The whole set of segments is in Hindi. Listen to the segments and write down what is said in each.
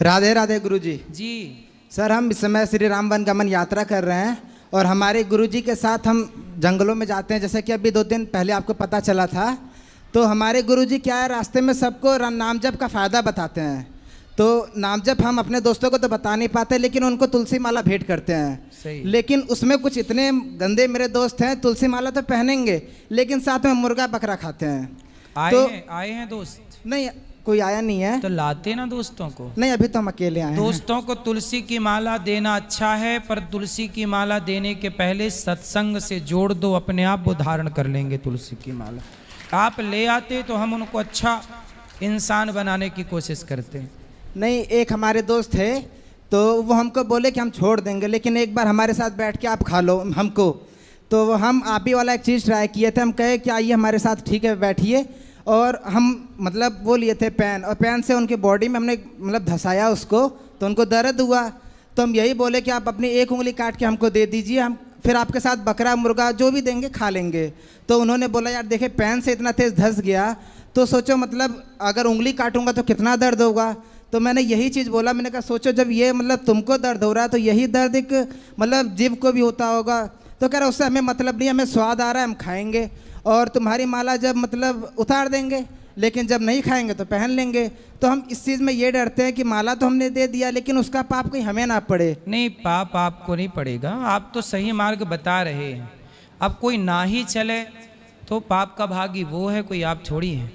राधे राधे गुरुजी। जी सर, हम इस समय श्री राम वनगमन यात्रा कर रहे हैं और हमारे गुरुजी के साथ हम जंगलों में जाते हैं। जैसे कि अभी 2 दिन पहले आपको पता चला था, तो हमारे गुरुजी क्या है, रास्ते में सबको नाम जप का फ़ायदा बताते हैं। तो नाम जप हम अपने दोस्तों को तो बता नहीं पाते, लेकिन उनको तुलसी माला भेंट करते हैं। सही। लेकिन उसमें कुछ इतने गंदे मेरे दोस्त हैं, तुलसी माला तो पहनेंगे लेकिन साथ में मुर्गा बकरा खाते हैं। आए हैं दोस्त? नहीं, कोई आया नहीं है। तो लाते ना दोस्तों को। नहीं, अभी तो हम अकेले आए हैं। दोस्तों को तुलसी की माला देना अच्छा है, पर तुलसी की माला देने के पहले सत्संग से जोड़ दो, अपने आप वो धारण कर लेंगे तुलसी की माला। आप ले आते तो हम उनको अच्छा इंसान बनाने की कोशिश करते हैं। नहीं, एक हमारे दोस्त थे तो वो हमको बोले कि हम छोड़ देंगे, लेकिन एक बार हमारे साथ बैठ के आप खा लो हमको। तो हम आप ही वाला एक चीज़ ट्राई किए थे। हम कहे कि आइए हमारे साथ, ठीक है बैठिए। और हम मतलब वो लिए थे पेन, और पेन से उनकी बॉडी में हमने मतलब धसाया उसको, तो उनको दर्द हुआ। तो हम यही बोले कि आप अपनी एक उंगली काट के हमको दे दीजिए, हम फिर आपके साथ बकरा मुर्गा जो भी देंगे खा लेंगे। तो उन्होंने बोला यार देखिए, पेन से इतना तेज़ धस गया तो सोचो मतलब अगर उंगली काटूंगा तो कितना दर्द होगा। तो मैंने यही चीज़ बोला, मैंने कहा सोचो जब ये मतलब तुमको दर्द हो रहा है तो यही दर्द एक मतलब जीव को भी होता होगा। तो कह रहा उससे हमें मतलब नहीं, हमें स्वाद आ रहा है हम खाएंगे, और तुम्हारी माला जब मतलब उतार देंगे, लेकिन जब नहीं खाएंगे तो पहन लेंगे। तो हम इस चीज़ में ये डरते हैं कि माला तो हमने दे दिया, लेकिन उसका पाप कहीं हमें ना पड़े। नहीं, पाप आपको नहीं पड़ेगा, आप तो सही मार्ग बता रहे हैं। अब कोई ना ही चले तो पाप का भागी वो है, कोई आप थोड़ी हैं।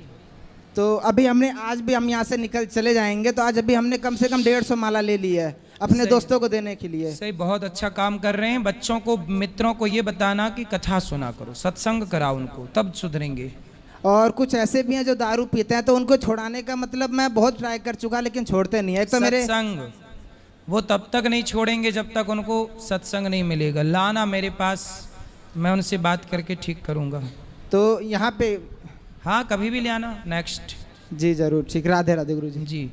तो अभी हमने आज भी हम यहाँ से निकल चले जाएंगे, तो आज अभी हमने कम से कम 150 माला ले ली है अपने दोस्तों को देने के लिए। सही, बहुत अच्छा काम कर रहे हैं। बच्चों को, मित्रों को ये बताना कि कथा सुना करो, सत्संग कराओ उनको, तब सुधरेंगे। और कुछ ऐसे भी हैं जो दारू पीते हैं, तो उनको छुड़ाने का मतलब मैं बहुत ट्राई कर चुका, लेकिन छोड़ते नहीं है। एक तो मेरे सत्संग वो तब तक नहीं छोड़ेंगे जब तक उनको सत्संग नहीं मिलेगा। लाना मेरे पास, मैं उनसे बात करके ठीक करूँगा। तो यहाँ पे हाँ, कभी भी ले आना। नेक्स्ट। जी जरूर, ठीक। राधे राधे गुरुजी। जी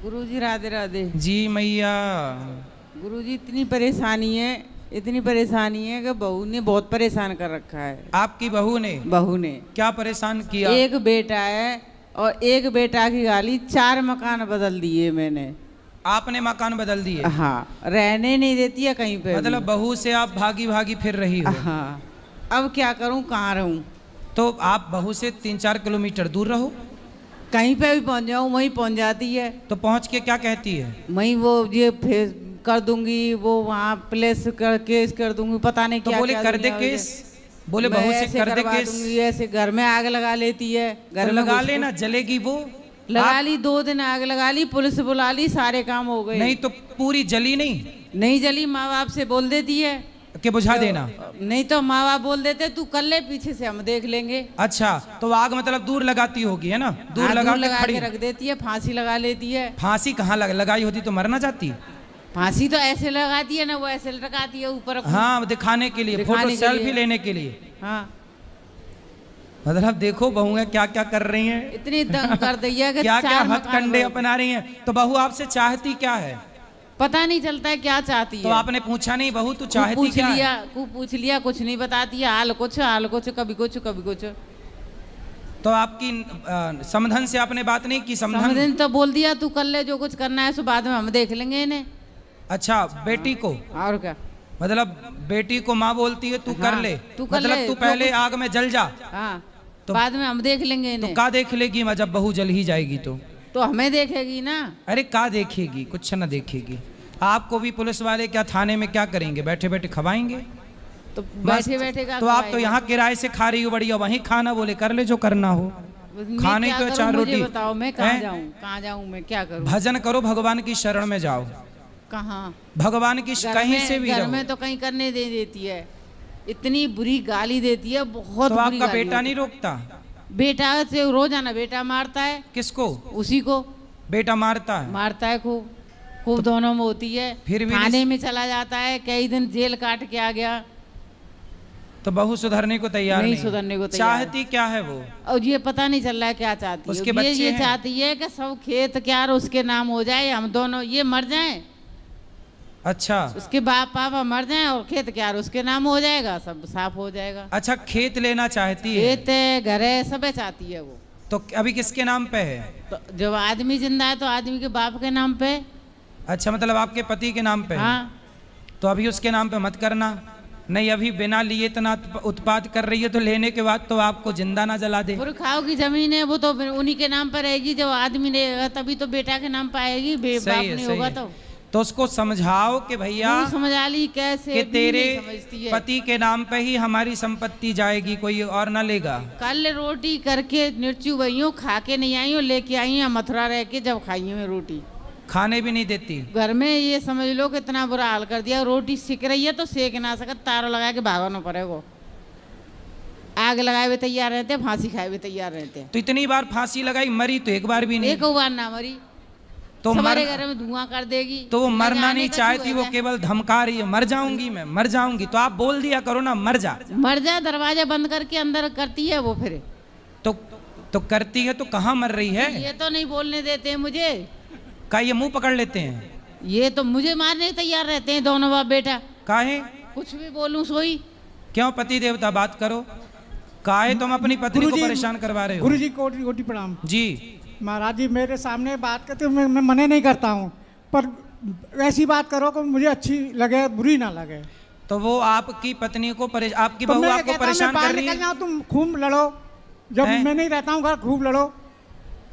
गुरुजी राधे राधे। जी मैया। गुरुजी इतनी परेशानी है कि बहू ने बहुत परेशान कर रखा है। आपकी बहू ने? बहू ने क्या परेशान किया? एक बेटा है और एक बेटा की गाली, 4 मकान बदल दिए मैंने। आपने मकान बदल दिए? हाँ, रहने नहीं देती है कहीं पे। मतलब बहू से आप भागी भागी फिर रही हो? हाँ, अब क्या करूं, कहाँ रहूं? तो आप बहू से 3-4 किलोमीटर दूर रहो। कहीं पे भी पहुंच जाऊं वहीं पहुंच जाती है। तो पहुंच के क्या कहती है? वहीं वो ये फेस कर दूंगी, वो वहाँ प्लेस कर केस कर दूंगी, पता नहीं तो क्या बोले क्या कर दे केस, बोले बहू से कर दे केस। ऐसे घर में आग लगा लेती है। घर तो में लगा लेना, जलेगी वो। लगा ली, 2 दिन आग लगा ली, पुलिस बुला ली, सारे काम हो गए। नहीं तो पूरी जली नहीं जली, माँ बाप से बोल देती है कि बुझा देना। नहीं तो माँ बाप बोल देते तू कर ले, पीछे से हम देख लेंगे। अच्छा, तो आग मतलब दूर लगाती होगी, है ना? दूर लगा के रख देती है, फांसी लगा लेती है। फांसी कहाँ लगाई होती तो मर ना जाती? फांसी तो ऐसे लगाती है ना, वो ऐसे लगाती है ऊपर। हाँ, दिखाने के लिए, फोटो सेल्फी लेने के लिए। हाँ, मतलब देखो बहुएं क्या क्या कर रही हैं। इतनी दंग कर दी है कि क्या क्या हथकंडे अपना रही हैं। तो बहू आपसे चाहती क्या है? पता नहीं चलता है क्या चाहती है। तो आपने पूछा नहीं बहू तू चाहती क्या है? पूछ लिया, कुछ नहीं बताती है। हाल कुछ कभी कुछ। तो आपकी समधन से आपने बात नहीं की? समधन तो बोल दिया तू कर ले, जो कुछ करना है सो बाद में हम देख लेंगे इन्हें। अच्छा, बेटी को? और क्या, मतलब बेटी को माँ बोलती है तू कर ले, मतलब तू पहले आग में जल जा। हाँ, तो बाद में हम देख लेंगे इन्हें। तो क्या देख लेगी? मैं जब बहू जल ही जाएगी तो हमें देखेगी ना। अरे क्या देखेगी, कुछ ना देखेगी। आपको भी पुलिस वाले क्या थाने में क्या करेंगे? बैठे बैठे खवाएंगे। तो बैठे बैठे का तो आप तो यहाँ किराए से खा रही हो, बढ़िया वहीं खाना, बोले कर ले जो करना हो। खाने तो 4 रोटी। बताओ मैं कहाँ जाऊँ, मैं क्या करूँ? भजन करो, भगवान की शरण में जाओ। कहाँ? भगवान की कहीं से भी घर में तो कहीं करने दे देती है, इतनी बुरी गाली देती है, बहुत। तो आपका बेटा नहीं रोकता? बेटा से रोजाना बेटा मारता है। किसको? उसी को। बेटा मारता है खूब तो दोनों में होती है। फिर भी थाने में चला जाता है, कई दिन जेल काट के आ गया। तो बहू सुधरने को तैयार नहीं? सुधरने को तैयार। चाहती क्या है वो? और ये पता नहीं चल रहा है क्या चाहती है। उसके बच्चे ये चाहती है कि सब खेत क्या उसके नाम हो जाए, हम दोनों ये मर जाएं। अच्छा, उसके बाप पापा मर जाएं और खेत क्या उसके नाम हो जाएगा, सब साफ हो जाएगा। अच्छा, खेत लेना चाहती है? खेत है, घर है, सब चाहती है वो। तो अभी किसके नाम पे है? तो जब आदमी जिंदा है तो आदमी के बाप के नाम पे। अच्छा, मतलब आपके पति के नाम पे है। हाँ, तो अभी उसके नाम पे मत करना। नहीं, अभी बिना लिए इतना उत्पाद कर रही है तो लेने के बाद तो आपको जिंदा ना जला दे। पुरखाओं की जमीन है, वो तो उन्हीं के नाम पर रहेगी। जब आदमी रहेगा तभी तो बेटा के नाम पर आएगी, बाप सही है, नहीं सही होगा है। तो उसको समझाओ कि भैया वो समझा ली कैसे कि भी तेरे नहीं समझती है। पति के नाम पे ही हमारी संपत्ति जाएगी, कोई और ना लेगा। कल रोटी करके निर्चू भैया खा के नहीं आई हूँ, लेके आई हैं मथुरा रह के, जब खाई हूँ रोटी खाने भी नहीं देती। घर में। ये समझ लो कि इतना बुरा हाल कर दिया। रोटी सिक रही है तो सेक ना सकत, तारों लगा के भागना पड़ेगा। आग लगाए हुए तैयार रहते, फांसी खाए हुए तैयार रहते। तो इतनी बार फांसी लगाई, मरी तो एक बार भी नहीं। एक बार ना मरी तो हमारे घर में धुआं कर देगी। तो वो मरना लगाने नहीं का चाहती, क्यों वो है? केवल धमका रही है, मर जाऊंगी मैं, मर जाऊंगी। तो आप बोल दिया करो ना, मर जा। मर जाए, दरवाजा बंद करके अंदर करती है वो। फिर तो करती है तो कहाँ मर रही है? ये तो नहीं बोलने देते हैं मुझे। का ये मुंह पकड़ लेते हैं? ये तो मुझे मारने तैयार रहते हैं दोनों बाप बेटा। काहे? कुछ भी बोलूं सोई। क्यों पति देवता बात करो। काहे तुम अपनी पत्नी को गुरुजी, परेशान करवा रहे हो? गुरुजी कोटि कोटि प्रणाम। जी महाराज जी मेरे सामने बात करते हो, मैं मना नहीं करता हूँ, पर ऐसी बात करो कि मुझे अच्छी लगे, बुरी ना लगे। तो वो आपकी पत्नी को आपकी तो बहू मैं आपको कहता हूं, परेशान मैं बाहर कर रही निकल है। जाऊं, तुम खूब लड़ो। जब हैं? मैं नहीं रहता हूँ घर, खूब लड़ो।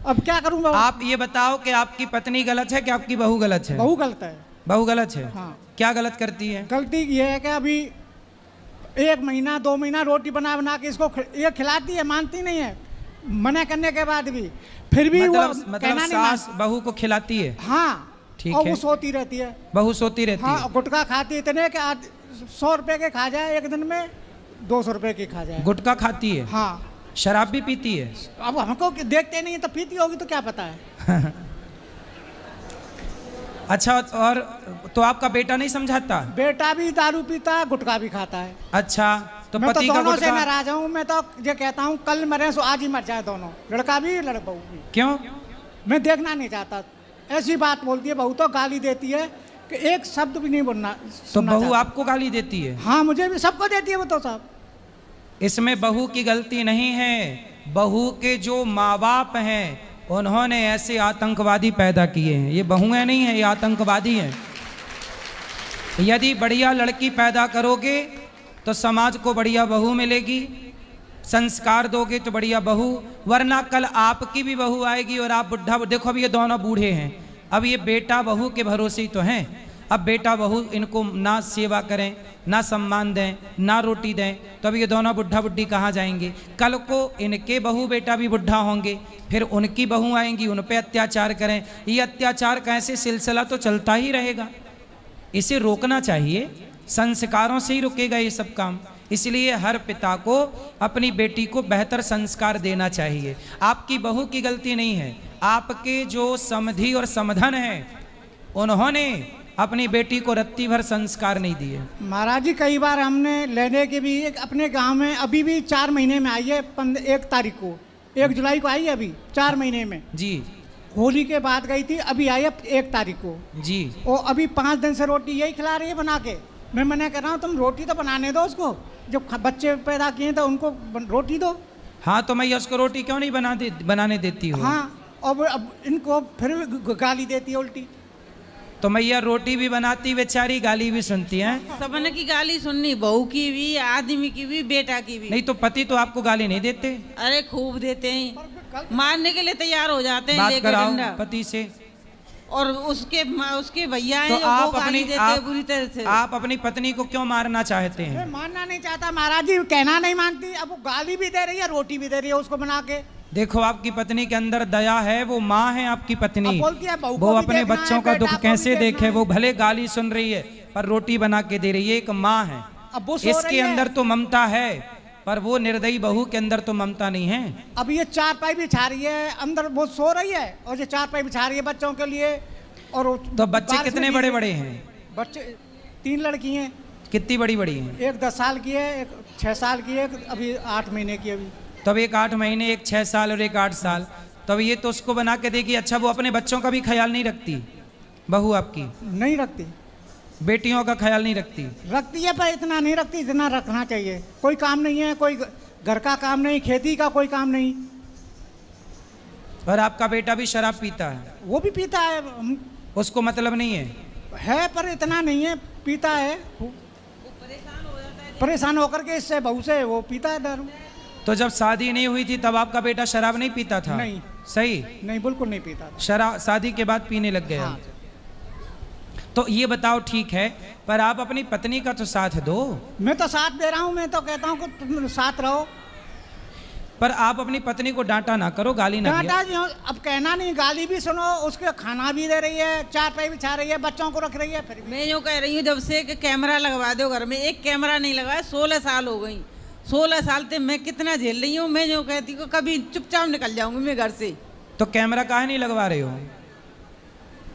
अब क्या करूँ? आप ये बताओ कि आपकी पत्नी गलत है कि आपकी बहू गलत है? बहू गलत है। बहू गलत है। हाँ। क्या गलत करती है? गलती ये है कि अभी 1 महीना 2 महीना रोटी बना बना के इसको ये खिलाती है, मानती नहीं है, मना करने के बाद भी। फिर भी वो मतलब कहना नहीं सास बहू को खिलाती है? हाँ, ठीक और है। वो सोती रहती है। बहू सोती रहती हाँ, है। गुटखा खाती इतने कि 100 रुपए के खा जाए एक दिन में, 200 रुपए की खा जाए। गुटखा खाती है? हाँ। शराब भी पीती है? अब हमको देखते नहीं है तो पीती होगी तो क्या पता है। अच्छा, और तो आपका बेटा नहीं समझाता? बेटा भी दारू पीता है, गुटखा भी खाता है। अच्छा, तो मैं तो पति का दोनों से गुटखा नाराज हूँ। मैं तो ये कहता हूँ कल मरे सो आज ही मर जाए दोनों, लड़का भी लड़का भी। क्यों? मैं देखना नहीं चाहता। ऐसी बात बोलती है बहू, तो गाली देती है कि एक शब्द भी नहीं बोलना। तो सुनना बहू चाहता। आपको गाली देती है? हाँ, मुझे भी, सबको देती है वो तो सब। इसमें बहू की गलती नहीं है। बहू के जो माँ बाप हैं उन्होंने ऐसे आतंकवादी पैदा किए हैं। ये बहुएं नहीं है, ये आतंकवादी हैं। यदि बढ़िया लड़की पैदा करोगे तो समाज को बढ़िया बहू मिलेगी, संस्कार दोगे तो बढ़िया बहू, वरना कल आपकी भी बहू आएगी और आप बुढ़ा। देखो अब ये दोनों बूढ़े हैं, अब ये बेटा बहू के भरोसे ही तो हैं। अब बेटा बहू इनको ना सेवा करें, ना सम्मान दें, ना रोटी दें, तो अब ये दोनों बुढ़ा बुढ़ी कहाँ जाएंगे? कल को इनके बहू बेटा भी बुढ़ा होंगे, फिर उनकी बहू आएंगी, उन पे अत्याचार करें। ये अत्याचार का ऐसे सिलसिला तो चलता ही रहेगा। इसे रोकना चाहिए, संस्कारों से ही रुकेगा ये सब काम। इसलिए हर पिता को अपनी बेटी को बेहतर संस्कार देना चाहिए। आपकी बहू की गलती नहीं है, आपके जो समधी और समधन हैं उन्होंने अपनी बेटी को रत्ती भर संस्कार नहीं दिए। महाराज जी कई बार हमने लेने के भी एक अपने गांव में अभी भी 4 महीने में आई है। 1 तारीख को, 1 जुलाई को आई है, अभी 4 महीने में। जी होली के बाद गई थी, अभी आई है 1 तारीख को। जी। और अभी 5 दिन से रोटी यही खिला रही है बना के। मैं मना कर रहा हूँ, तुम रोटी तो बनाने दो उसको, जब बच्चे पैदा किए तो उनको रोटी दो। हाँ, तो मैं उसको रोटी क्यों नहीं बनाने देती हूँ? हाँ, और अब इनको फिर गाली देती है उल्टी। तो मैया रोटी भी बनाती बेचारी, गाली भी सुनती है। सबने की गाली सुननी, बहू की भी, आदमी की भी, बेटा की भी। नहीं तो पति तो आपको गाली नहीं देते? अरे खूब देते हैं, मारने के लिए तैयार हो जाते हैं बात लेके कराओ डंडा। पति से। और उसके भैया हैं तो जो वो गाली देते हैं बुरी तरह से। आप अपनी पत्नी को क्यों मारना चाहते हैं? मैं मानना नहीं चाहता महाराज जी, कहना नहीं मानती। अब वो गाली भी दे रही है, रोटी भी दे रही है उसको बना के। देखो आपकी पत्नी के अंदर दया है, वो माँ है आपकी पत्नी। अब बोलती है बहू को वो भी अपने देखना बच्चों है, का बेटा दुख को भी कैसे देखना देखे। है। वो भले गाली सुन रही है पर रोटी बना के दे रही है, एक माँ है। अब वो सो इसके रही है। अंदर तो ममता है, पर वो निर्दयी बहू के अंदर तो ममता नहीं है। अब ये 4 पाई बिछा रही है अंदर, वो सो रही है और ये 4 पाई बिछा रही है बच्चों के लिए। और तो बच्चे बारिश कितने में बड़े भीगे। बड़े हैं? बच्चे 3 लड़की हैं। कितनी बड़ी बड़ी हैं? एक 10 साल की है, एक 6 साल की है, एक अभी 8 महीने की अभी। तब एक 8 महीने, एक 6 साल और एक 8 साल। तब ये तो उसको बना के देगी। अच्छा, वो अपने बच्चों का भी ख्याल नहीं रखती बहू आपकी? नहीं रखती। बेटियों का ख्याल नहीं रखती? रखती है पर इतना नहीं रखती जितना रखना चाहिए। कोई काम नहीं है, कोई घर का काम नहीं, खेती का कोई काम नहीं। और आपका बेटा भी शराब पीता है? वो भी पीता है, उसको मतलब नहीं है? पर इतना नहीं है, पीता है। परेशान होकर के इससे बहू से वो पीता है दारू। तो जब शादी नहीं हुई थी तब आपका बेटा शराब नहीं पीता था? नहीं। सही? नहीं, बिल्कुल नहीं पीता था। शराब शादी के बाद पीने लग गया? हाँ। तो ये बताओ, ठीक है, पर आप अपनी पत्नी का तो साथ दो। मैं तो साथ दे रहा हूँ, मैं तो कहता हूँ कि तुम साथ रहो। पर आप अपनी पत्नी को डांटा ना करो, गाली ना दिया। डांटा जी, अब कहना नहीं, गाली भी सुनो, उसके खाना भी दे रही है, चारपाई बिछा रही है, बच्चों को रख रही है। फिर मैं यूँ कह रही हूँ, जब से कि कैमरा लगवा दो घर में, एक कैमरा नहीं लगाया, 16 साल हो गई। 16 साल से मैं कितना झेल रही हूँ। मैं यूँ कहती हूँ कभी चुपचाप निकल जाऊंगी मैं घर से। तो कैमरा काहे नहीं लगवा रहे हो?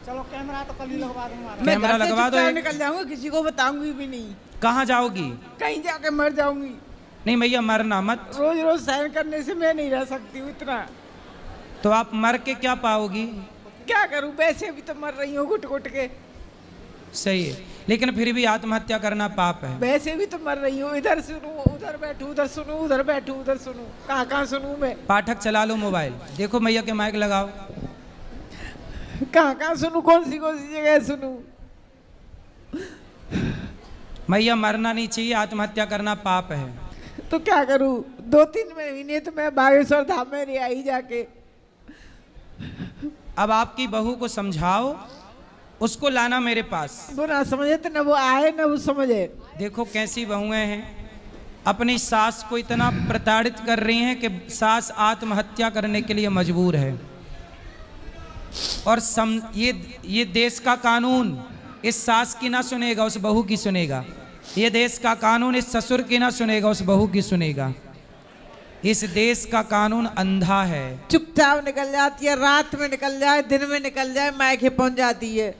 चलो कैमरा तो कल ही लगवा दूंगा। मैं कैमरा घर से लगवा दो चुपचाप एक। निकल जाऊंगी, किसी को बताऊंगी भी नहीं। कहाँ जाओगी? कहीं जाके मर जाऊंगी। नहीं भैया, मरना मत। रोज रोज सहन करने से मैं नहीं रह सकती हूँ इतना। तो आप मर के क्या पाओगी? क्या करूँ, वैसे भी तो मर रही हूँ घुट घुट के। सही है, लेकिन फिर भी आत्महत्या करना पाप है। वैसे भी तो मर रही हूँ, इधर सुनूं उधर बैठूं, उधर सुनूं उधर बैठूं, उधर सुनूं, कहाँ कहाँ सुनूं मैं। पाठक चला लो मोबाइल, देखो भैया के माइक लगाओ। कहाँ कहाँ सुनूं, कौन सी जगह सुनूं। भैया मरना नहीं चाहिए, आत्महत्या करना पाप है। तो क्या करूं, 2-3 महीने तो मैं बागेश्वर धाम में रह आई जाके। अब आपकी बहू को समझाओ, उसको लाना मेरे पास। वो ना समझे तो न वो आए न वो समझे। देखो कैसी बहुएं हैं, अपनी सास को इतना प्रताड़ित कर रही हैं कि सास आत्महत्या करने के लिए मजबूर है। और ये देश का कानून इस सास की ना सुनेगा, उस बहू की सुनेगा। ये देश का कानून इस ससुर की ना सुनेगा, उस बहू की सुनेगा। इस देश का कानून अंधा है। चुपचाप निकल जाती है, रात में निकल जाए, दिन में निकल जाए, मायके पहुंच जाती है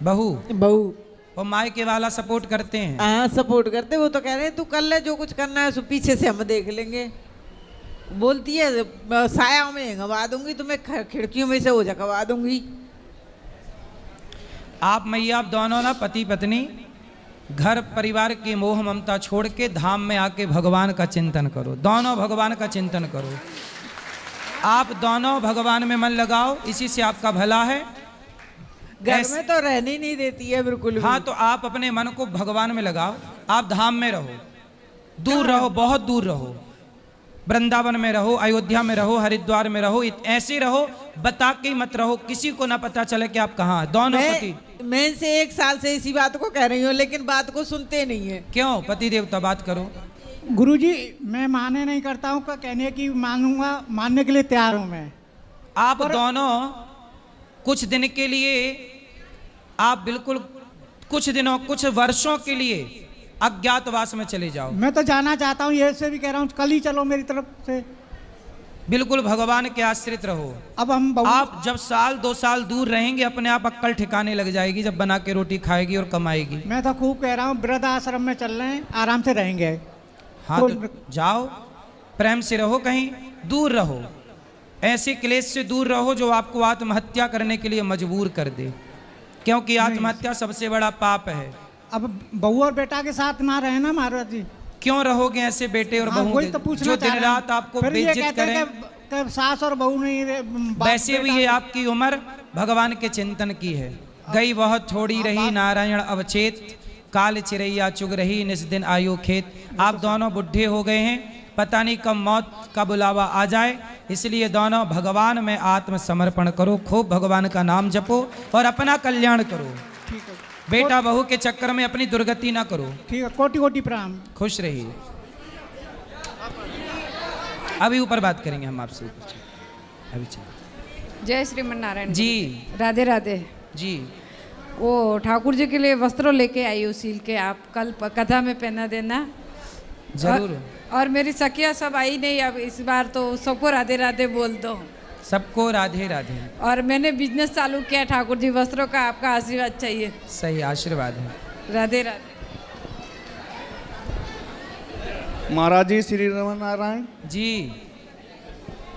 बहू। बहू और मायके वाला सपोर्ट करते हैं। हाँ सपोर्ट करते। वो तो कह रहे हैं तू कर ले जो कुछ करना है, सो पीछे से हम देख लेंगे। बोलती है साया में हंगवा दूंगी, तुम्हें खिड़कियों में से हो झकवा दूंगी। आप मैया, आप दोनों ना पति पत्नी घर परिवार की मोह ममता छोड़ के धाम में आके भगवान का चिंतन करो। दोनों भगवान का चिंतन करो। आप दोनों भगवान में मन लगाओ, इसी से आपका भला है। घर में तो रहने नहीं देती है बिल्कुल भी। हाँ, तो आप अपने मन को भगवान में लगाओ। आप धाम में रहो, दूर रहो, बहुत दूर रहो। वृंदावन में रहो, अयोध्या में रहो, हरिद्वार में रहो, ऐसे रहो, बता के मत रहो, किसी को ना पता चले कि आप कहाँ। दोनों पति। मैं इनसे 1 साल से इसी बात को कह रही हूँ, लेकिन बात को सुनते नहीं है। क्यों? पति देवता बात करो। गुरुजी, मैं माने नहीं करता हूँ, कहने की मानूंगा, मानने के लिए तैयार हूँ मैं। आप दोनों कुछ दिन के लिए, आप बिल्कुल कुछ दिनों, कुछ वर्षों के लिए अज्ञातवास में चले जाओ। मैं तो जाना चाहता हूँ, ये से भी कह रहा हूँ, कल ही चलो मेरी तरफ से। बिल्कुल भगवान के आश्रित रहो। अब हम आप जब 1-2 साल दूर रहेंगे, अपने आप अक्ल ठिकाने लग जाएगी, जब बना के रोटी खाएगी और कमाएगी। मैं तो खूब कह रहा हूँ, वृद्ध आश्रम में चल रहे हैं, आराम से रहेंगे। हाँ, तो जाओ, प्रेम से रहो, कहीं दूर रहो। ऐसे क्लेश से दूर रहो जो आपको आत्महत्या करने के लिए मजबूर कर दे, क्योंकि आत्महत्या सबसे बड़ा पाप है। अब बहू और बेटा के साथ ना रहे ना महाराज जी। क्यों रहोगे ऐसे बेटे और हाँ, बहू वही तो पूछना जो चाह दिन रहे हैं। रात आपको फिर ये बेइज्जत कहते हैं करें? कि सास और बहू नहीं वैसे भी ये आपकी उम्र भगवान के चिंतन की है। गई बहुत थोड़ी रही नारायण अवचेत, काल चिरैया चुग रही निस दिन आयु खेत। आप दोनों बुढ़े हो गए हैं, पता नहीं कब मौत का बुलावा आ जाए, इसलिए दोनों भगवान में आत्मसमर्पण करो, खूब भगवान का नाम जपो और अपना कल्याण करो। ठीक है, बेटा बहू के चक्कर में अपनी दुर्गति ना करो। ठीक है, कोटि कोटि प्रणाम। खुश रहिए। अभी ऊपर बात करेंगे हम आपसे। अभी चलिए। जय श्रीमन नारायण जी। राधे राधे जी। वो ठाकुर जी के लिए वस्त्र लेके आई हूँ सील के, आप कल कथा में पहना देना जरूर। और मेरी सखिया सब आई नहीं, अब इस बार तो सबको राधे राधे बोल दो। सबको राधे राधे। और मैंने बिजनेस चालू किया ठाकुर जी वस्त्रों का, आपका आशीर्वाद चाहिए। सही आशीर्वाद है। राधे राधे। महाराज जी श्री रमन नारायण जी।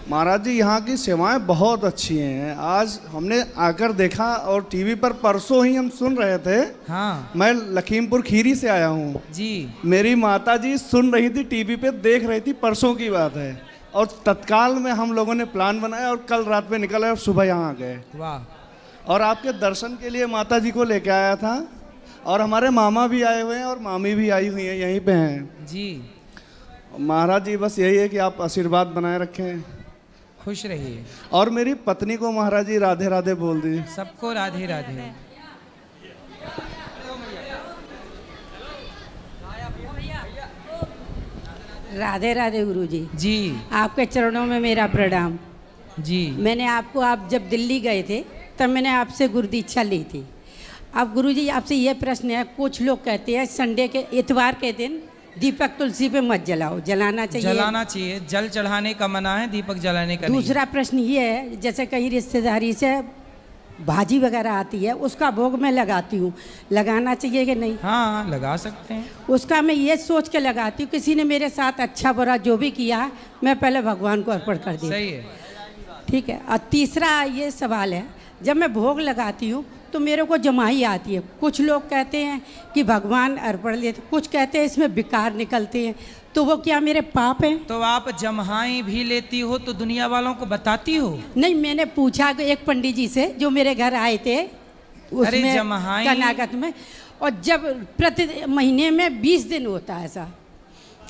महाराज जी, यहाँ की सेवाएं बहुत अच्छी हैं। आज हमने आकर देखा और टीवी पर परसों ही हम सुन रहे थे। हाँ मैं लखीमपुर खीरी से आया हूँ। जी। मेरी माता जी सुन रही थी, टीवी पे देख रही थी, परसों की बात है। और तत्काल में हम लोगों ने प्लान बनाया और कल रात में निकले और सुबह यहाँ आ गए। वाह। और आपके दर्शन के लिए माता जी को लेके आया था और हमारे मामा भी आए हुए हैं और मामी भी आई हुई हैं, यहीं पे हैं जी। महाराज जी। बस यही है कि आप आशीर्वाद बनाए रखें। खुश रहिए। और मेरी पत्नी को महाराज जी राधे राधे बोल दीजिए। सबको राधे राधे। राधे राधे गुरुजी। जी आपके चरणों में मेरा प्रणाम। जी। मैंने आपको, आप जब दिल्ली गए थे तब मैंने आपसे गुरु दीक्षा ली थी। अब गुरुजी आपसे ये प्रश्न है, कुछ लोग कहते हैं संडे के इतवार के दिन दीपक तुलसी पे मत जलाओ, जलाना चाहिए? जलाना चाहिए, जल चढ़ाने का मना है, दीपक जलाने का नहीं। दूसरा प्रश्न ये है, जैसे कहीं रिश्तेदारी से भाजी वगैरह आती है, उसका भोग मैं लगाती हूँ, लगाना चाहिए कि नहीं? हाँ लगा सकते हैं। उसका मैं ये सोच के लगाती हूँ, किसी ने मेरे साथ अच्छा बुरा जो भी किया है मैं पहले भगवान को अर्पण कर दी। सही है। ठीक है। और तीसरा ये सवाल है, जब मैं भोग लगाती हूँ तो मेरे को जमाई आती है। कुछ लोग कहते हैं कि भगवान अर्पण लेते, कुछ कहते हैं इसमें विकार निकलते हैं, तो वो क्या मेरे पाप हैं? तो आप जम्हाई भी लेती हो तो दुनिया वालों को बताती हो? नहीं, मैंने पूछा कि एक पंडित जी से जो मेरे घर आए थे उसमें जम्हाई कर्नाटक में, और जब प्रति महीने में 20 दिन होता है ऐसा,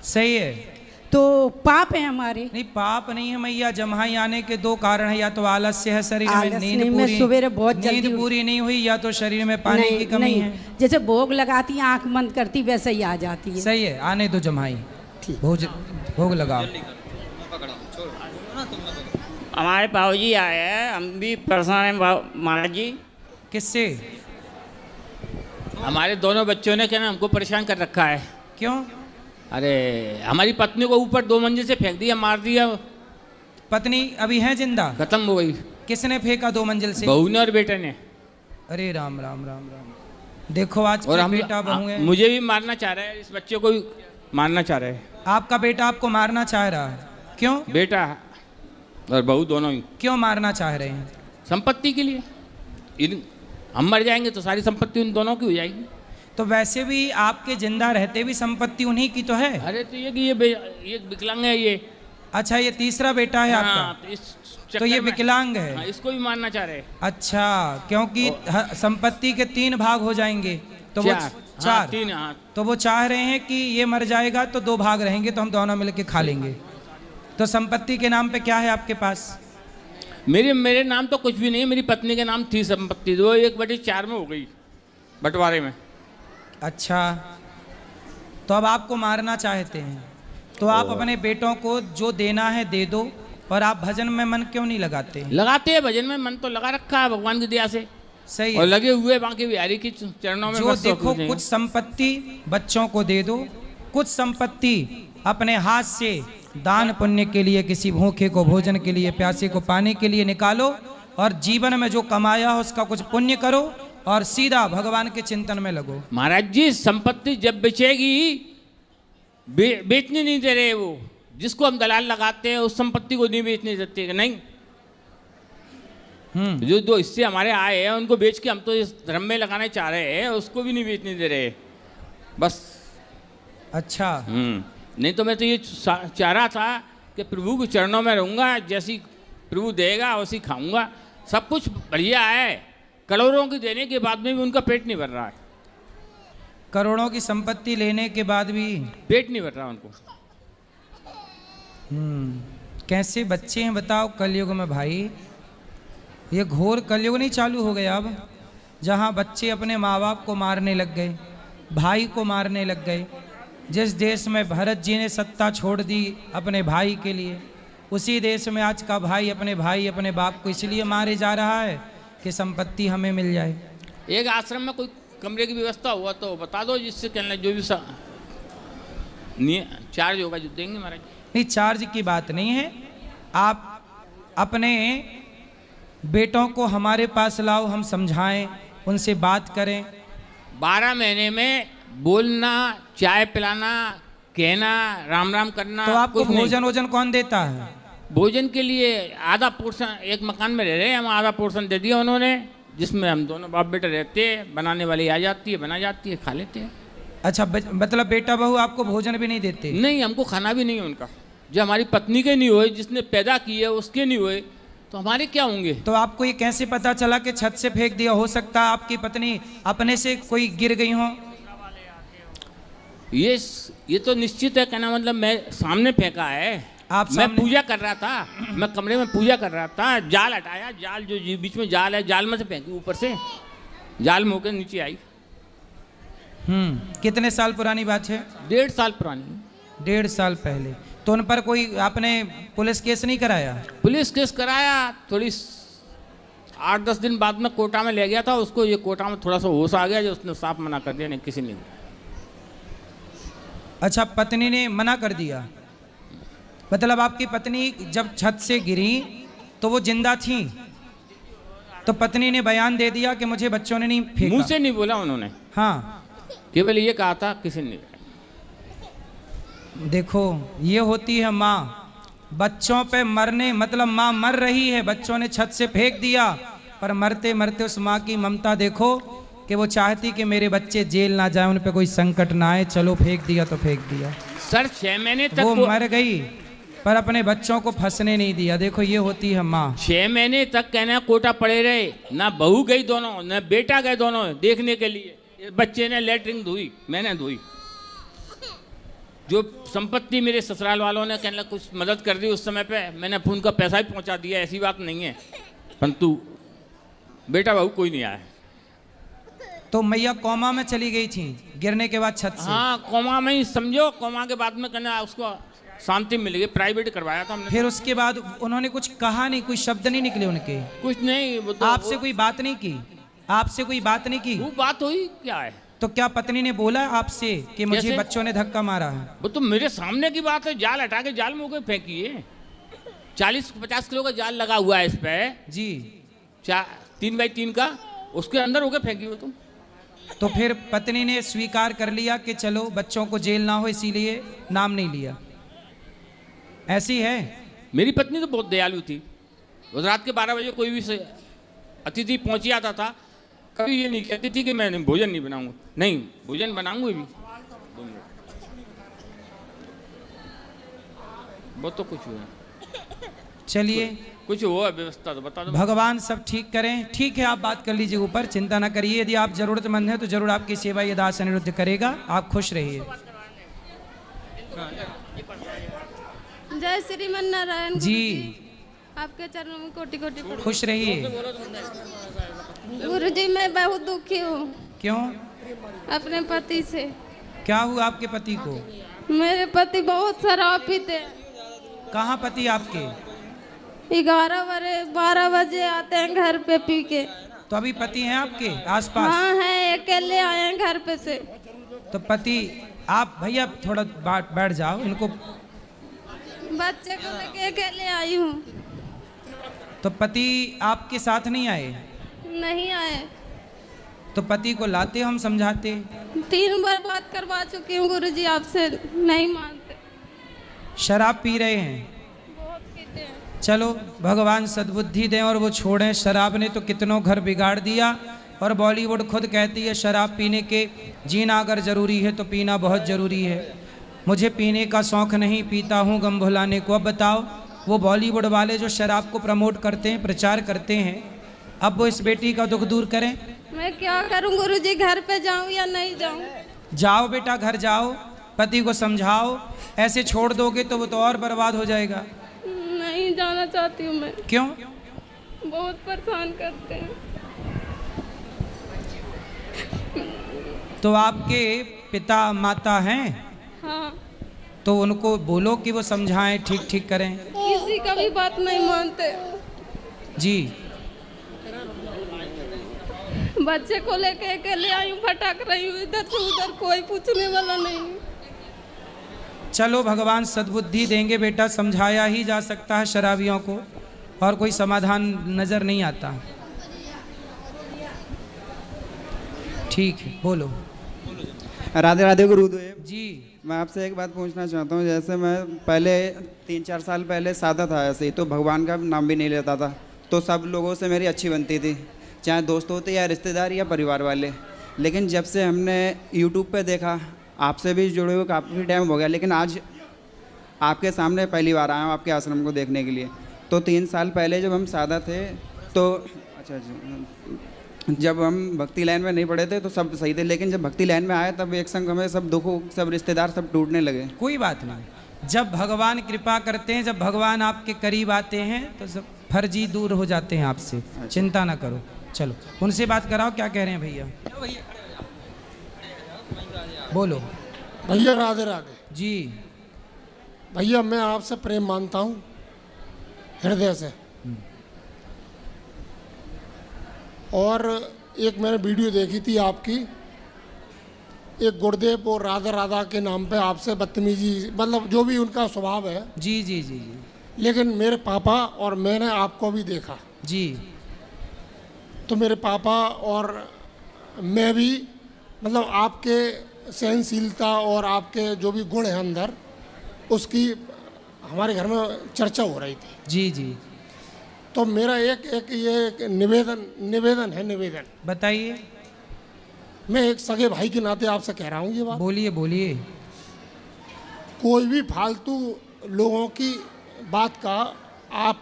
सही है। तो पाप है हमारे? नहीं पाप नहीं है मैया। जम्हाई आने के दो कारण है, या तो आलस्य है शरीर में, आलस नींद नहीं, मैं पूरी सवेरे बहुत जल्दी नींद पूरी नहीं हुई, या तो शरीर में पानी की कमी नहीं, है। जैसे भोग लगाती आंख बंद करती वैसे ही आ जाती है। सही है, आने दो जम्हाई। ठीक। भोग लगाओ। हमारे बाबूजी आए हैं, हम भी परेशान हैं महाराज जी। किससे? हमारे दोनों बच्चों ने क्या ना हमको परेशान कर रखा है। क्यों? अरे हमारी पत्नी को ऊपर 2 मंजिल से फेंक दिया, मार दिया। पत्नी अभी है जिंदा? खत्म हो गई। किसने फेंका 2 मंजिल से? बहू ने और बेटे ने। अरे राम राम राम राम। देखो आज और के हम बेटा बहू है। मुझे भी मारना चाह रहा है, इस बच्चे को भी मारना चाह रहे हैं। आपका बेटा आपको मारना चाह रहा है? क्यों? बेटा और बहू दोनों ही। क्यों मारना चाह रहे हैं? संपत्ति के लिए। हम मर जाएंगे तो सारी संपत्ति उन दोनों की हो जाएगी। तो वैसे भी आपके जिंदा रहते भी संपत्ति उन्हीं की तो है। अरे तो ये विकलांग है ये। अच्छा, ये तीसरा बेटा है हाँ, आपका? तो इस तो चक्कर ये में- विकलांग है। हाँ, इसको भी मारना चाह रहे हैं। अच्छा, क्योंकि संपत्ति के 3 भाग हो जाएंगे तो वो 4। हाँ, 3। हाँ। तो वो चाह रहे हैं कि ये मर जाएगा तो 2 भाग रहेंगे, तो हम दोनों मिलके खा लेंगे। तो संपत्ति के नाम पे क्या है आपके पास? मेरे नाम तो कुछ भी नहीं है। मेरी पत्नी के नाम थी संपत्ति, वो 1/4 में हो गई बंटवारे में। अच्छा, तो अब आपको मारना चाहते हैं, तो आप अपने बेटों को जो देना है दे दो। और आप भजन में मन क्यों नहीं लगाते? लगाते हैं भजन में मन, तो लगा रखा है भगवान की दया से। सही और है। लगे हुए बाकी बिहारी की चरणों में। जो बस देखो, सब कुछ संपत्ति बच्चों को दे दो, कुछ संपत्ति अपने हाथ से दान पुण्य के लिए, किसी भूखे को भोजन के लिए, प्यासे को पाने के लिए निकालो, और जीवन में जो कमाया हो उसका कुछ पुण्य करो और सीधा भगवान के चिंतन में लगो। महाराज जी, संपत्ति जब बेचेगी, बेचने नहीं दे रहे वो। जिसको हम दलाल लगाते हैं उस संपत्ति को नहीं बेचने देते, नहीं। जो 2 हिस्से हमारे आए हैं उनको बेच के हम तो इस धर्म में लगाना चाह रहे हैं, उसको भी नहीं बेचने दे रहे बस। अच्छा। नहीं तो मैं तो ये चाह रहा था कि प्रभु के चरणों में रहूँगा, जैसी प्रभु देगा वैसी खाऊंगा। सब कुछ बढ़िया है, करोड़ों की देने के बाद में भी उनका पेट नहीं भर रहा है। करोड़ों की संपत्ति लेने के बाद भी पेट नहीं भर रहा उनको। कैसे बच्चे हैं बताओ कलयुग में भाई। ये घोर कलयुग नहीं चालू हो गया अब, जहाँ बच्चे अपने माँ बाप को मारने लग गए, भाई को मारने लग गए। जिस देश में भरत जी ने सत्ता छोड़ दी अपने भाई के लिए, उसी देश में आज का भाई अपने बाप को इसलिए मारे जा रहा है कि संपत्ति हमें मिल जाए। एक आश्रम में कोई कमरे की व्यवस्था हुआ तो बता दो, जिससे कहना जो भी चार्ज होगा जो देंगे महाराज। नहीं, चार्ज की बात नहीं है। आप अपने बेटों को हमारे पास लाओ, हम समझाएं, उनसे बात करें। 12 महीने में बोलना, चाय पिलाना, कहना, राम राम करना। तो आपको कुछ नहीं। भोजन कौन देता है? भोजन के लिए आधा पोर्शन, एक मकान में रह रहे हैं हम, आधा पोर्शन दे दिया उन्होंने, जिसमें हम दोनों बाप बेटा रहते हैं। बनाने वाली आ जाती है, बना जाती है, खा लेते हैं। अच्छा, मतलब बेटा बहू आपको भोजन भी नहीं देते? नहीं, हमको खाना भी नहीं है उनका। जो हमारी पत्नी के नहीं हुए, जिसने पैदा की है उसके नहीं हुए, तो हमारे क्या होंगे? तो आपको ये कैसे पता चला कि छत से फेंक दिया? हो सकता है आपकी पत्नी अपने से कोई गिर गई हो। ये तो निश्चित है, कहना मतलब मैं सामने फेंका है। आप मैं सामने- पूजा कर रहा था, मैं कमरे में पूजा कर रहा था, जाल हटाया, जाल जो बीच में जाल है, जाल में से फेंकी ऊपर से, जाल में होकर नीचे आई। कितने साल पुरानी बात है? 1.5 साल पुरानी। 1.5 साल पहले। तो उन पर कोई आपने पुलिस केस नहीं कराया? पुलिस केस कराया, थोड़ी 8-10 दिन बाद में कोटा में ले गया था उसको। ये कोटा में थोड़ा सा होश आ गया, जो उसने साफ मना कर दिया, नहीं किसी ने। अच्छा, पत्नी ने मना कर दिया। मतलब आपकी पत्नी जब छत से गिरी तो वो जिंदा थी, तो पत्नी ने बयान दे दिया कि मुझे बच्चों ने नहीं फेंका। मुंह से नहीं बोला उन्होंने, हाँ, केवल ये कहा था, किसी ने नहीं। देखो ये होती है माँ। बच्चों पे मरने मतलब माँ मर रही है, बच्चों ने छत से फेंक दिया, पर मरते मरते उस माँ की ममता देखो कि वो चाहती कि मेरे बच्चे जेल ना जाए, उन पे कोई संकट ना आए, चलो फेंक दिया तो फेंक दिया। सर 6 महीने तक वो मर गई पर अपने बच्चों को फंसने नहीं दिया। देखो ये होती है माँ। 6 महीने तक कहना कोटा पड़े रहे, ना बहू गई दोनों, ना बेटा गए दोनों देखने के लिए। बच्चे ने लेटरिन धोई, मैंने धोई। जो संपत्ति मेरे ससुराल वालों ने कहने कुछ मदद कर दी उस समय पे, मैंने फोन का पैसा भी पहुंचा दिया, ऐसी बात नहीं है, परंतु बेटा बहू कोई नहीं आया। तो मैया कोमा में चली गई थी गिरने के बाद छत से? हाँ, कोमा में ही समझो। कोमा के बाद में कहना उसको शांति मिल गई, प्राइवेट करवाया था हमने। फिर उसके बाद उन्होंने कुछ कहा नहीं, कोई शब्द नहीं निकले उनके? कुछ नहीं। वो तो आपसे कोई बात नहीं की? आपसे कोई बात नहीं की? वो बात हुई क्या है? तो क्या पत्नी ने बोला आपसे कि मुझे कैसे? बच्चों ने धक्का मारा है? वो तो मेरे सामने की बात है, जाल हटा के जाल में होकर फेंकी है। 40-50 किलो का जाल लगा हुआ है इस पे जी, 3x3 का, उसके अंदर होकर फेंकी हो तुम। तो फिर पत्नी ने स्वीकार कर लिया कि चलो बच्चों को जेल ना हो, इसीलिए नाम नहीं लिया। ऐसी है मेरी पत्नी तो बहुत दयालु थी। उस रात के 12 बजे कोई भी अतिथि पहुंच आता था, कभी ये नहीं कहती थी कि मैं भोजन नहीं बनाऊंगा, नहीं भोजन बनाऊंगा भी। वो तो कुछ हुआ, चलिए कुछ हुआ व्यवस्था तो बता दो। भगवान सब ठीक करें। ठीक है, आप बात कर लीजिए ऊपर, चिंता ना करिए। यदि आप जरूरतमंद हैं तो जरूर आपकी सेवा ये दास अनिरुद्ध करेगा। आप खुश रहिए। जय श्रीमन नारायण जी, आपके चरणों में कोटि कोटि प्रणाम। खुश रहिए। गुरुजी मैं बहुत दुखी हूँ क्यों? अपने पति से। क्या हुआ आपके पति को? मेरे पति बहुत शराब पीते हैं। कहाँ पति आपके? 11-12 बजे आते हैं घर पे पी के। तो अभी पति हैं आपके आसपास? हाँ है, अकेले आए हैं घर पे से। तो पति, आप भैया थोड़ा बैठ जाओ, इनको। बच्चे को लेके अकेले आई हूँ। तो पति आपके साथ नहीं आए? नहीं आए। तो पति को लाते, हम समझाते। 3 बार बात करवा चुकी हूँ गुरुजी आपसे, नहीं मानते। शराब पी रहे हैं? बहुत पीते हैं। चलो भगवान सद्बुद्धि दें और वो छोड़ें। शराब ने तो कितनों घर बिगाड़ दिया, और बॉलीवुड खुद कहती है शराब पीने के जीना अगर ज़रूरी है तो पीना बहुत ज़रूरी है। मुझे पीने का शौक़ नहीं, पीता हूँ गम भुलाने को। अब बताओ, वो बॉलीवुड वाले जो शराब को प्रमोट करते हैं, प्रचार करते हैं, अब वो इस बेटी का दुख दूर करें। मैं क्या करूं गुरुजी, घर पे जाऊं या नहीं जाऊं? जाओ बेटा, घर जाओ, पति को समझाओ। ऐसे छोड़ दोगे तो वो तो और बर्बाद हो जाएगा। नहीं जाना चाहती हूँ मैं। क्यों? बहुत परेशान करते हैं। तो आपके पिता माता हैं? हाँ। तो उनको बोलो कि वो समझाएं, ठीक ठीक करें। किसी का भी बात नहीं मानते। जी, बच्चे को लेके अकेले आई हूँ, भटक रही हूँ इधर से उधर, कोई पूछने वाला नहीं। चलो भगवान सद्बुद्धि देंगे बेटा, समझाया ही जा सकता है शराबियों को, और कोई समाधान नज़र नहीं आता। ठीक है, बोलो। राधे राधे गुरुदेव जी। मैं आपसे एक बात पूछना चाहता हूँ। जैसे मैं पहले 3-4 साल पहले सादा था, ऐसे ही तो भगवान का नाम भी नहीं लेता था, तो सब लोगों से मेरी अच्छी बनती थी, चाहे दोस्त होते या रिश्तेदार या परिवार वाले। लेकिन जब से हमने यूट्यूब पे देखा, आपसे भी जुड़े हुए काफ़ी टाइम हो गया, लेकिन आज आपके सामने पहली बार आया हूँ आपके आश्रम को देखने के लिए। तो 3 साल पहले जब हम सादा थे तो अच्छा जब हम भक्ति लाइन में नहीं पढ़े थे तो सब सही थे, लेकिन जब भक्ति लाइन में आए तब एक संग हमें सब दुख, सब रिश्तेदार सब टूटने लगे। कोई बात नहीं, जब भगवान कृपा करते हैं, जब भगवान आपके करीब आते हैं तो सब फर्जी दूर हो जाते हैं आपसे। चिंता ना करो, चलो उनसे बात कराओ, क्या कह रहे हैं भैया? बोलो भैया। राधे राधे जी। भैया, मैं आपसे प्रेम मानता हूँ हृदय से। और एक मैंने वीडियो देखी थी आपकी, एक गुरुदेव और राधा राधा के नाम पे आपसे बदतमीजी, मतलब जो भी उनका स्वभाव है। जी जी जी जी। लेकिन मेरे पापा और मैंने आपको भी देखा जी। तो मेरे पापा और मैं भी मतलब आपके सहनशीलता और आपके जो भी गुण हैं अंदर, उसकी हमारे घर में चर्चा हो रही थी। जी जी। तो मेरा एक निवेदन है। बताइए। मैं एक सगे भाई के नाते आपसे कह रहा हूँ ये बात। बोलिए बोलिए। कोई भी फालतू लोगों की बात का आप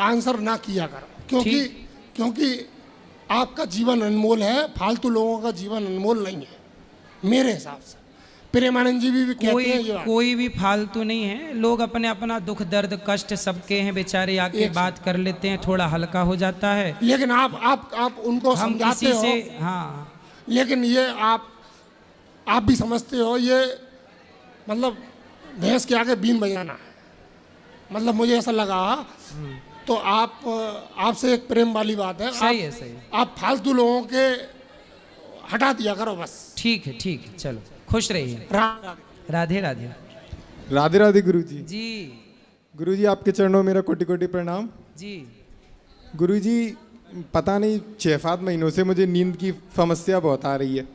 आंसर ना किया करो, क्योंकि आपका जीवन अनमोल है, फालतू लोगों का जीवन अनमोल नहीं है मेरे हिसाब से। प्रेमानंद जी भी कहते हैं ये बात। कोई भी फालतू नहीं है, लोग अपने अपना दुख दर्द कष्ट सबके हैं, बेचारे आके बात कर लेते हैं, थोड़ा हल्का हो जाता है। लेकिन आप उनको समझाते हो। हाँ, लेकिन ये आप भी समझते हो, ये मतलब भैंस के आगे बीन बजाना है, मतलब मुझे ऐसा लगा। तो आपसे एक प्रेम वाली बात है। सही है, सही है। आप फालतू लोगों के हटा दिया करो बस। ठीक है, चलो खुश रहिए। राधे राधे। राधे राधे गुरुजी। जी गुरुजी, आपके चरणों में मेरा कोटि कोटि प्रणाम। जी गुरुजी, पता नहीं 6-7 महीनों से मुझे नींद की समस्या बहुत आ रही है।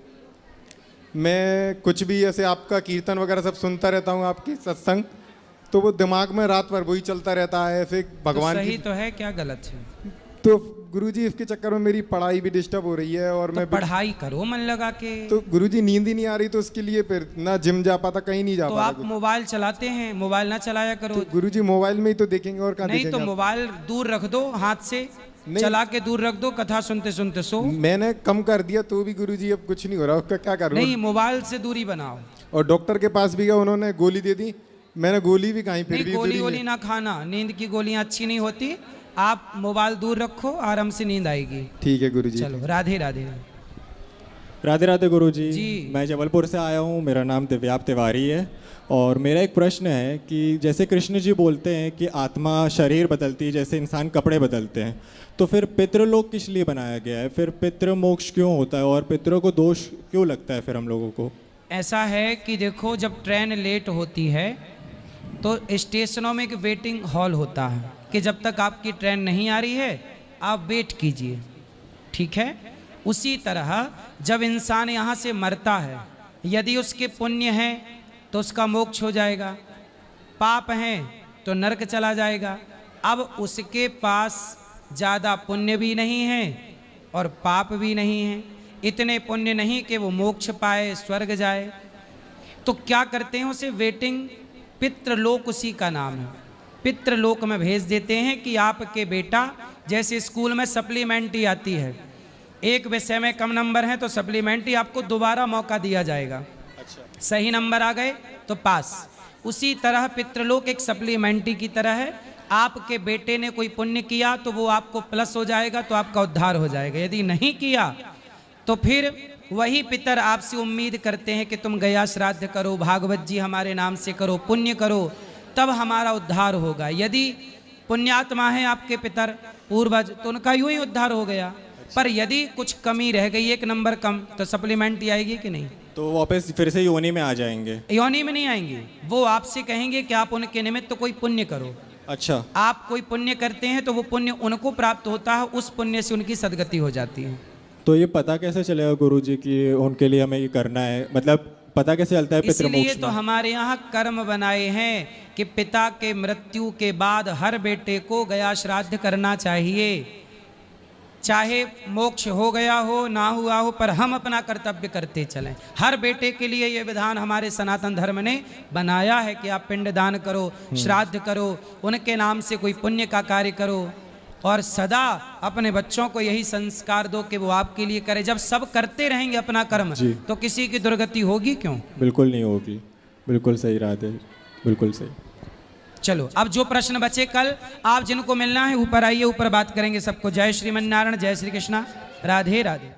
मैं कुछ भी ऐसे आपका कीर्तन वगैरह सब सुनता रहता हूँ, आपकी सत्संग, तो वो दिमाग में रात भर वही चलता रहता है। ऐसे भगवान तो सही तो है, क्या गलत है? तो गुरुजी, इसके चक्कर में मेरी पढ़ाई भी डिस्टर्ब हो रही है। और तो मैं पढ़ाई करो मन लगा के। तो गुरुजी नींद ही नहीं आ रही, तो उसके लिए फिर ना जिम जा पाता, कहीं नहीं जा तो पाता। आप मोबाइल चलाते हैं, मोबाइल ना चलाया करो। तो गुरुजी, मोबाइल में ही तो देखेंगे और कहाँ नहीं देखेंगे? तो मोबाइल दूर रख दो, हाथ से चला के दूर रख दो, कथा सुनते सुनते सो। मैंने कम कर दिया तो भी गुरुजी अब कुछ नहीं हो रहा, उसका क्या करूं? नहीं, मोबाइल से दूरी बनाओ। और डॉक्टर के पास भी गया, उन्होंने गोली दे दी, मैंने गोली भी कहीं फिर भी गोली ना खाना, नींद की गोलियां अच्छी नहीं होती। आप मोबाइल दूर रखो, आराम से नींद आएगी। ठीक है गुरुजी। चलो राधे राधे। राधे राधे गुरुजी। जी। मैं जबलपुर से आया हूँ, मेरा नाम दिव्याप तिवारी है। और मेरा एक प्रश्न है कि जैसे कृष्ण जी बोलते हैं कि आत्मा शरीर बदलती है, जैसे इंसान कपड़े बदलते हैं, तो फिर पितृलोक किस लिए बनाया गया है? फिर पितृ मोक्ष क्यों होता है और पितरों को दोष क्यों लगता है फिर हम लोगों को? ऐसा है कि देखो, जब ट्रेन लेट होती है तो स्टेशनों में एक वेटिंग हॉल होता है कि जब तक आपकी ट्रेन नहीं आ रही है आप वेट कीजिए, ठीक है? उसी तरह जब इंसान यहाँ से मरता है, यदि उसके पुण्य हैं तो उसका मोक्ष हो जाएगा, पाप हैं तो नरक चला जाएगा। अब उसके पास ज़्यादा पुण्य भी नहीं है और पाप भी नहीं है, इतने पुण्य नहीं कि वो मोक्ष पाए, स्वर्ग जाए। तो क्या करते हैं, उसे वेटिंग पितृलोक उसी का नाम है, पितृलोक में भेज देते हैं कि आपके बेटा, जैसे स्कूल में सप्लीमेंट्री आती है, एक विषय में कम नंबर हैं तो सप्लीमेंट्री आपको दोबारा मौका दिया जाएगा। सही नंबर आ गए तो पास। उसी तरह पितृलोक एक सप्लीमेंट्री की तरह है। आपके बेटे ने कोई पुण्य किया तो वो आपको प्लस हो जाएगा, तो आपका उद्धार हो जाएगा। यदि नहीं किया तो फिर वही पितर आपसे उम्मीद करते हैं कि तुम गया श्राद्ध करो, भागवत जी हमारे नाम से करो, पुण्य करो, तब हमारा उद्धार होगा। यदि पुण्यात्मा है आपके पितर पूर्वज तो उनका यूं ही उद्धार हो गया। पर यदि कुछ कमी रह गई, एक नंबर कम, तो सप्लीमेंट्री आएगी कि नहीं? तो वापस फिर से योनि में आ जाएंगे? योनि में नहीं आएंगे, वो आपसे कहेंगे कि आप उनके निमित्त पुण्य पुण्य करो। अच्छा। आप कोई पुण्य करते हैं तो वो पुण्य उनको प्राप्त होता है, उस पुण्य से उनकी सदगति हो जाती है। तो ये पता कैसे चलेगा गुरुजी कि उनके लिए हमें ये करना है? मतलब पता कैसे चलता है पितृमोक्ष में? इसलिए तो हमारे यहाँ कर्म बनाए हैं कि पिता के मृत्यु के बाद हर बेटे को गया श्राद्ध करना चाहिए। चाहे मोक्ष हो गया हो ना हुआ हो, पर हम अपना कर्तव्य करते चलें। हर बेटे के लिए ये विधान हमारे सनातन धर्म ने बनाया है कि आप पिंडदान करो, श्राद्ध करो, उनके नाम से कोई पुण्य का कार्य करो, और सदा अपने बच्चों को यही संस्कार दो कि वो आपके लिए करे। जब सब करते रहेंगे अपना कर्म, तो किसी की दुर्गति होगी क्यों? बिल्कुल नहीं होगी। बिल्कुल सही राधे, बिल्कुल सही। चलो अब जो प्रश्न बचे कल आप जिनको मिलना है ऊपर आइए, ऊपर बात करेंगे सबको। जय श्रीमन नारायण, जय श्री कृष्णा, राधे राधे।